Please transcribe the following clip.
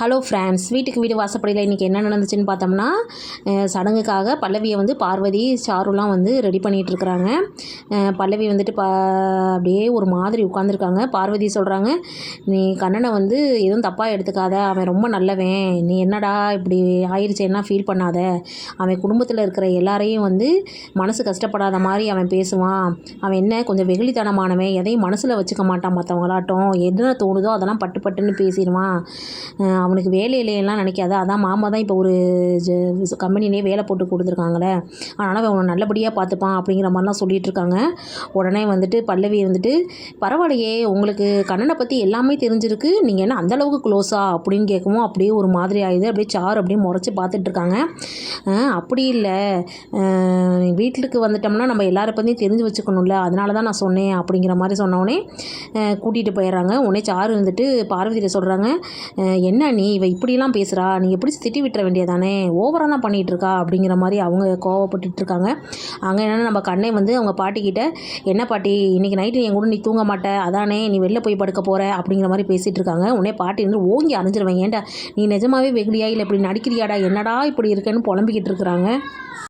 Hello friends, வீட்டுக்கு வீடு வாசப்படியில் இன்றைக்கி என்ன நடந்துச்சுன்னு பார்த்தோம்னா, சடங்குக்காக பல்லவியை வந்து பார்வதி சாருலாம் வந்து ரெடி பண்ணிகிட்ருக்குறாங்க. பல்லவி வந்துட்டு அப்படியே ஒரு மாதிரி உட்காந்துருக்காங்க. பார்வதி சொல்கிறாங்க, நீ கண்ணனை வந்து எதுவும் தப்பாக எடுத்துக்காத, அவன் ரொம்ப நல்லவன், நீ என்னடா இப்படி ஆயிடுச்சேன்னா ஃபீல் பண்ணாத, அவன் குடும்பத்தில் இருக்கிற எல்லாரையும் வந்து மனசு கஷ்டப்படாத மாதிரி அவன் பேசுவான், அவன் என்ன கொஞ்சம் வெகுளித்தனமானவன், எதையும் மனசில் வச்சுக்க மாட்டான், மற்றவங்களாட்டம் என்ன தோணுதோ அதெல்லாம் பட்டு பட்டுன்னு பேசிடுவான், அவனுக்கு வேலையிலையெல்லாம் நினைக்காத, அதான் மாமா தான் இப்போ ஒரு கம்பெனிலே வேலை போட்டு கொடுத்துருக்காங்களே, அதனால் அவனை நல்லபடியாக பார்த்துப்பான் அப்படிங்கிற மாதிரிலாம் சொல்லிகிட்டு இருக்காங்க. உடனே வந்துட்டு பல்லவி வந்துட்டு, பரவாயில்லையே உங்களுக்கு கண்ணனை பற்றி எல்லாமே தெரிஞ்சிருக்கு, நீங்கள் என்ன அந்தளவுக்கு க்ளோஸா அப்படின்னு கேட்கவும் அப்படியே ஒரு மாதிரி ஆகுது. அப்படியே சாரு அப்படியே முறைச்சி பார்த்துட்ருக்காங்க. அப்படி இல்லை, வீட்டுக்கு வந்துட்டோம்னா நம்ம எல்லாரை பற்றியும் தெரிஞ்சு வச்சுக்கணும்ல, அதனால தான் நான் சொன்னேன் அப்படிங்கிற மாதிரி சொன்னோடனே கூட்டிகிட்டு போயிடுறாங்க. உடனே சாரு வந்துட்டு பார்வதியில் சொல்கிறாங்க, என்ன நீ இவ இப்படிலாம் பேசுகிறா, நீ எப்படி திட்டி விட்டுற வேண்டியதானே, ஓவராக தான் பண்ணிகிட்ருக்கா அப்படிங்கிற மாதிரி அவங்க கோவப்பட்டுட்ருக்காங்க. அங்கே என்னென்னா நம்ம கண்ணை வந்து அவங்க பாட்டிக்கிட்ட, என்ன பாட்டி இன்றைக்கி நைட்டு என் கூட நீ தூங்க மாட்ட, அதானே நீ வெளில போய் படுக்க போகிற அப்படிங்கிற மாதிரி பேசிகிட்டு இருக்காங்க. உடனே பாட்டி வந்து ஓங்கி அரைஞ்சிருவேன், ஏன்டா நீ நிஜமாவே வெகுளியா இல்லை இப்படி நடிக்கிறியாடா, என்னடா இப்படி இருக்குன்னு புலம்பிக்கிட்டு இருக்கிறாங்க.